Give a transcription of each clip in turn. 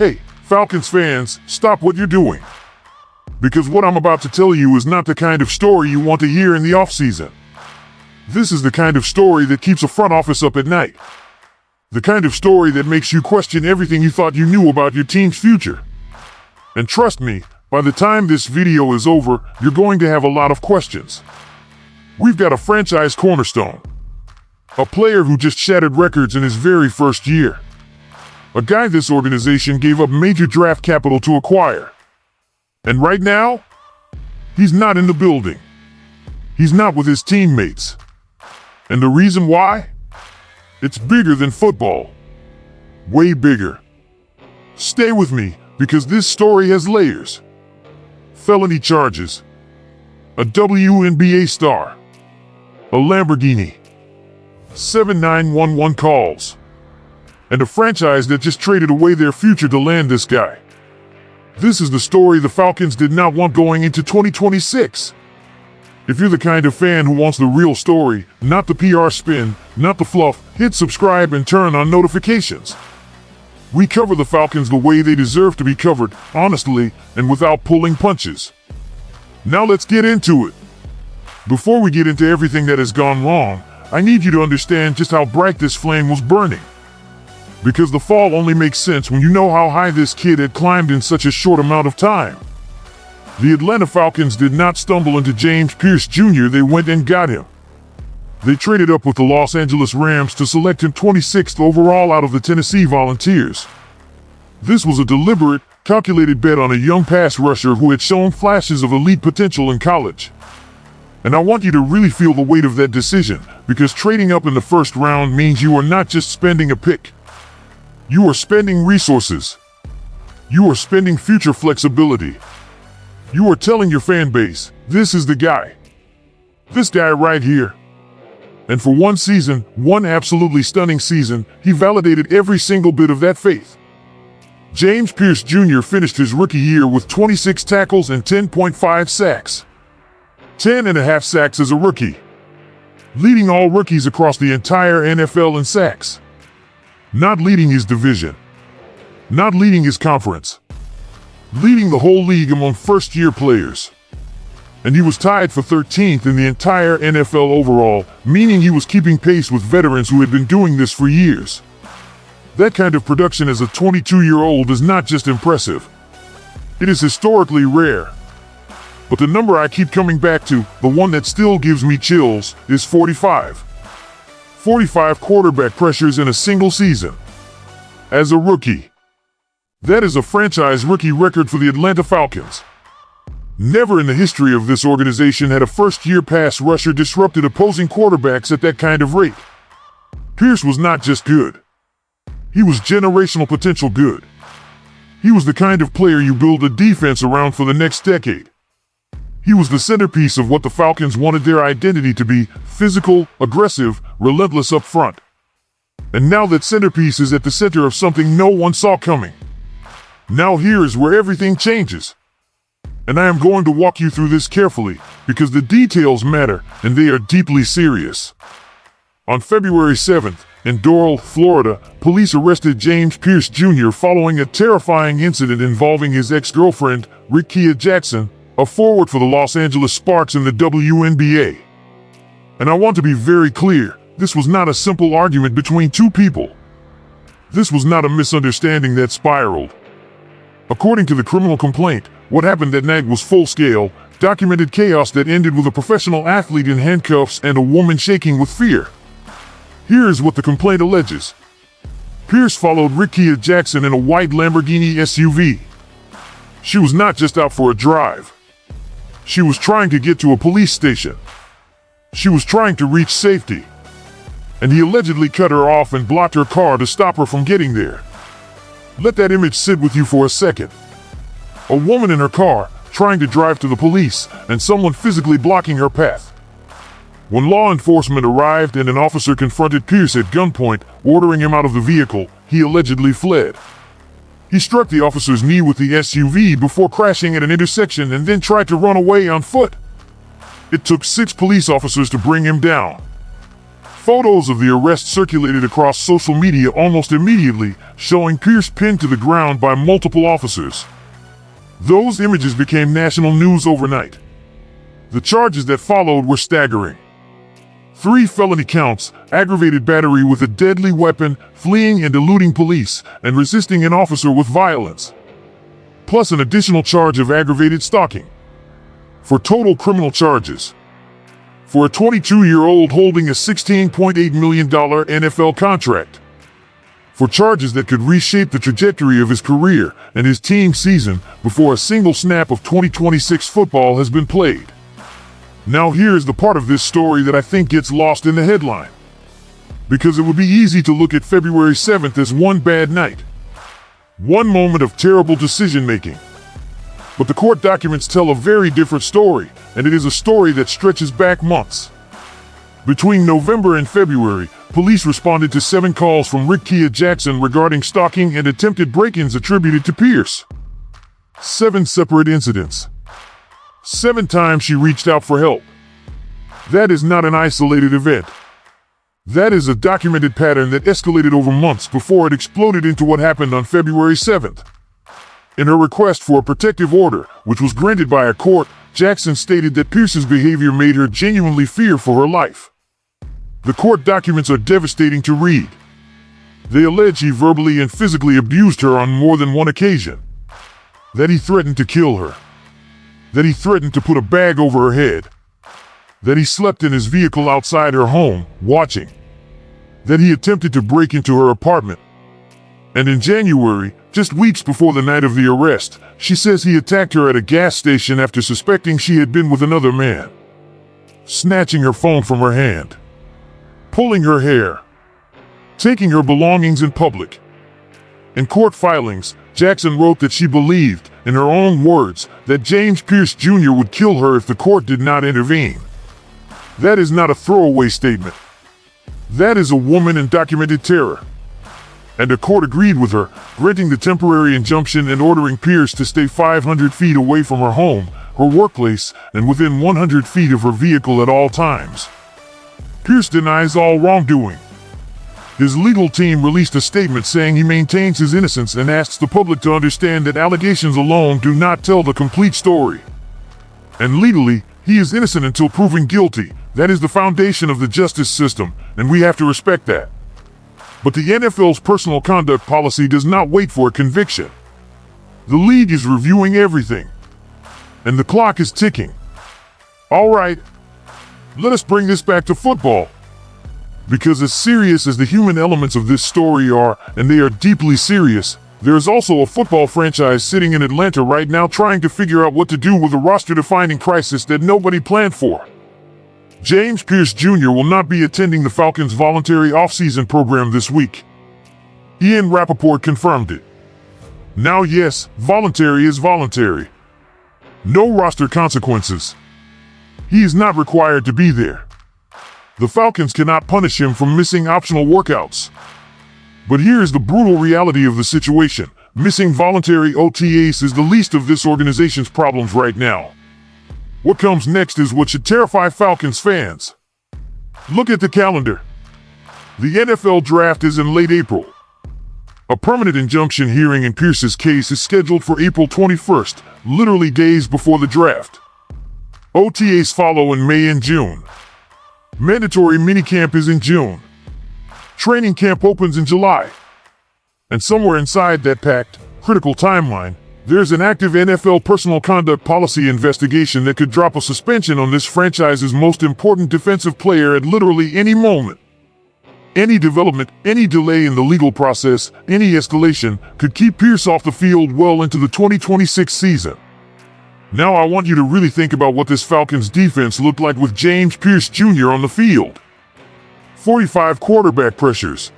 Hey, Falcons fans, stop what you're doing. Because what I'm about to tell you is not the kind of story you want to hear in the offseason. This is the kind of story that keeps a front office up at night. The kind of story that makes you question everything you thought you knew about your team's future. And trust me, by the time this video is over, you're going to have a lot of questions. We've got a franchise cornerstone. A player who just shattered records in his very first year. A guy this organization gave up major draft capital to acquire. And right now, he's not in the building. He's not with his teammates. And the reason why? It's bigger than football. Way bigger. Stay with me, because this story has layers. Felony charges. A WNBA star. A Lamborghini. 7911 calls. And a franchise that just traded away their future to land this guy. This is the story the Falcons did not want going into 2026. If you're the kind of fan who wants the real story, not the PR spin, not the fluff, hit subscribe and turn on notifications. We cover the Falcons the way they deserve to be covered, honestly, and without pulling punches. Now let's get into it. Before we get into everything that has gone wrong, I need you to understand just how bright this flame was burning. Because the fall only makes sense when you know how high this kid had climbed in such a short amount of time. The Atlanta Falcons did not stumble into James Pierce Jr., they went and got him. They traded up with the Los Angeles Rams to select him 26th overall out of the Tennessee Volunteers. This was a deliberate, calculated bet on a young pass rusher who had shown flashes of elite potential in college. And I want you to really feel the weight of that decision, because trading up in the first round means you are not just spending a pick. You are spending resources. You are spending future flexibility. You are telling your fan base, this is the guy. This guy right here. And for one season, one absolutely stunning season, he validated every single bit of that faith. James Pierce Jr. finished his rookie year with 26 tackles and 10.5 sacks. 10.5 sacks as a rookie. Leading all rookies across the entire NFL in sacks. Not leading his division. Not leading his conference. Leading the whole league among first-year players. And he was tied for 13th in the entire NFL overall, meaning he was keeping pace with veterans who had been doing this for years. That kind of production as a 22-year-old is not just impressive. It is historically rare. But the number I keep coming back to, the one that still gives me chills, is 45. 45 quarterback pressures in a single season. As a rookie. That is a franchise rookie record for the Atlanta Falcons. Never in the history of this organization had a first-year pass rusher disrupted opposing quarterbacks at that kind of rate. Pierce was not just good. He was generational potential good. He was the kind of player you build a defense around for the next decade. He was the centerpiece of what the Falcons wanted their identity to be: physical, aggressive, relentless up front. And now that centerpiece is at the center of something no one saw coming. Now here is where everything changes. And I am going to walk you through this carefully, because the details matter, and they are deeply serious. On February 7th, in Doral, Florida, police arrested James Pierce Jr. following a terrifying incident involving his ex-girlfriend, Rickea Jackson, a forward for the Los Angeles Sparks in the WNBA. And I want to be very clear, this was not a simple argument between two people. This was not a misunderstanding that spiraled. According to the criminal complaint, what happened that night was full-scale, documented chaos that ended with a professional athlete in handcuffs and a woman shaking with fear. Here is what the complaint alleges. Pierce followed Rickea Jackson in a white Lamborghini SUV. She was not just out for a drive. She was trying to get to a police station. She was trying to reach safety. And he allegedly cut her off and blocked her car to stop her from getting there. Let that image sit with you for a second. A woman in her car, trying to drive to the police, and someone physically blocking her path. When law enforcement arrived and an officer confronted Pierce at gunpoint, ordering him out of the vehicle, he allegedly fled. He struck the officer's knee with the SUV before crashing at an intersection and then tried to run away on foot. It took 6 police officers to bring him down. Photos of the arrest circulated across social media almost immediately, showing Pierce pinned to the ground by multiple officers. Those images became national news overnight. The charges that followed were staggering. 3 felony counts: aggravated battery with a deadly weapon, fleeing and eluding police, and resisting an officer with violence, plus an additional charge of aggravated stalking. For total criminal charges, for a 22-year-old holding a $16.8 million NFL contract, for charges that could reshape the trajectory of his career and his team season before a single snap of 2026 football has been played. Now here's the part of this story that I think gets lost in the headline, because it would be easy to look at February 7th as one bad night, one moment of terrible decision-making. But the court documents tell a very different story, and it is a story that stretches back months. Between November and February, police responded to 7 calls from Rickea Jackson regarding stalking and attempted break-ins attributed to Pierce. 7 separate incidents. 7 times she reached out for help. That is not an isolated event. That is a documented pattern that escalated over months before it exploded into what happened on February 7th. In her request for a protective order, which was granted by a court, Jackson stated that Pierce's behavior made her genuinely fear for her life. The court documents are devastating to read. They allege he verbally and physically abused her on more than one occasion, that he threatened to kill her, that he threatened to put a bag over her head, that he slept in his vehicle outside her home, watching, that he attempted to break into her apartment. And in January, just weeks before the night of the arrest, she says he attacked her at a gas station after suspecting she had been with another man, snatching her phone from her hand, pulling her hair, taking her belongings in public. In court filings, Jackson wrote that she believed, in her own words, that James Pierce Jr. would kill her if the court did not intervene. That is not a throwaway statement. That is a woman in documented terror. And the court agreed with her, granting the temporary injunction and ordering Pierce to stay 500 feet away from her home, her workplace, and within 100 feet of her vehicle at all times. Pierce denies all wrongdoing. His legal team released a statement saying he maintains his innocence and asks the public to understand that allegations alone do not tell the complete story. And legally, he is innocent until proven guilty. That is the foundation of the justice system, and we have to respect that. But the NFL's personal conduct policy does not wait for a conviction. The league is reviewing everything, and the clock is ticking. All right, let us bring this back to football. Because as serious as the human elements of this story are, and they are deeply serious, there is also a football franchise sitting in Atlanta right now trying to figure out what to do with a roster-defining crisis that nobody planned for. James Pierce Jr. will not be attending the Falcons' voluntary offseason program this week. Ian Rappaport confirmed it. Now yes, voluntary is voluntary. No roster consequences. He is not required to be there. The Falcons cannot punish him for missing optional workouts. But here is the brutal reality of the situation. Missing voluntary OTAs is the least of this organization's problems right now. What comes next is what should terrify Falcons fans. Look at the calendar. The NFL draft is in late April. A permanent injunction hearing in Pierce's case is scheduled for April 21st, literally days before the draft. OTAs follow in May and June. Mandatory minicamp is in June. Training camp opens in July. And somewhere inside that packed, critical timeline, there's an active NFL personal conduct policy investigation that could drop a suspension on this franchise's most important defensive player at literally any moment. Any development, any delay in the legal process, any escalation could keep Pierce off the field well into the 2026 season. Now I want you to really think about what this Falcons defense looked like with James Pierce Jr. on the field. 45 quarterback pressures.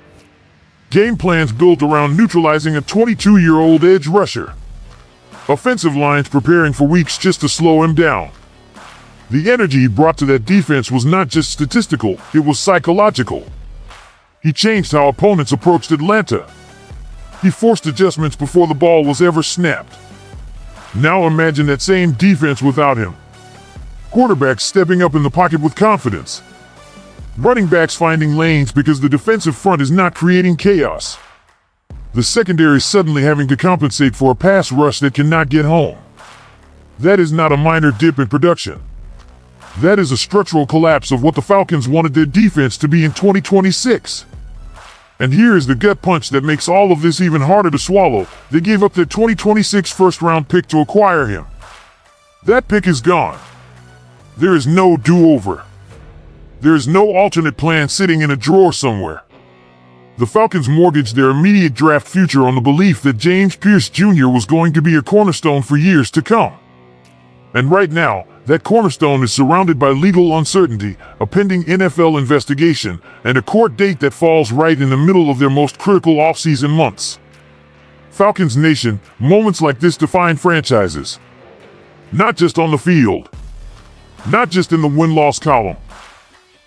Game plans built around neutralizing a 22-year-old edge rusher. Offensive lines preparing for weeks just to slow him down. The energy he brought to that defense was not just statistical, it was psychological. He changed how opponents approached Atlanta. He forced adjustments before the ball was ever snapped. Now imagine that same defense without him. Quarterbacks stepping up in the pocket with confidence. Running backs finding lanes because the defensive front is not creating chaos. The secondary suddenly having to compensate for a pass rush that cannot get home. That is not a minor dip in production. That is a structural collapse of what the Falcons wanted their defense to be in 2026. And here is the gut punch that makes all of this even harder to swallow. They gave up their 2026 first-round pick to acquire him. That pick is gone. There is no do-over. There is no alternate plan sitting in a drawer somewhere. The Falcons mortgaged their immediate draft future on the belief that James Pierce Jr. was going to be a cornerstone for years to come. And right now, that cornerstone is surrounded by legal uncertainty, a pending NFL investigation, and a court date that falls right in the middle of their most critical offseason months. Falcons Nation, moments like this define franchises. Not just on the field, not just in the win-loss column,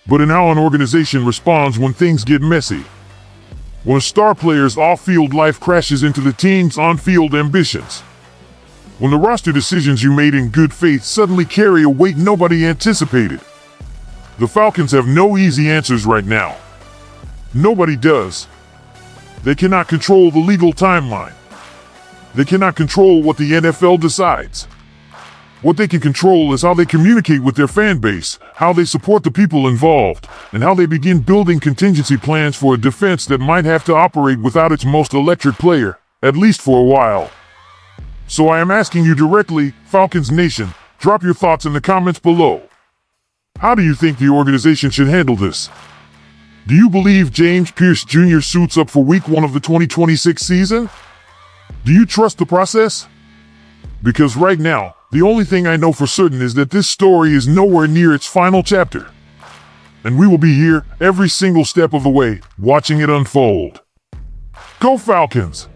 but in how an organization responds when things get messy. When a star player's off-field life crashes into the team's on-field ambitions. When the roster decisions you made in good faith suddenly carry a weight nobody anticipated. The Falcons have no easy answers right now. Nobody does. They cannot control the legal timeline. They cannot control what the NFL decides. What they can control is how they communicate with their fan base, how they support the people involved, and how they begin building contingency plans for a defense that might have to operate without its most electric player, at least for a while. So I am asking you directly, Falcons Nation, drop your thoughts in the comments below. How do you think the organization should handle this? Do you believe James Pierce Jr. suits up for Week 1 of the 2026 season? Do you trust the process? Because right now, the only thing I know for certain is that this story is nowhere near its final chapter. And we will be here every single step of the way, watching it unfold. Go Falcons!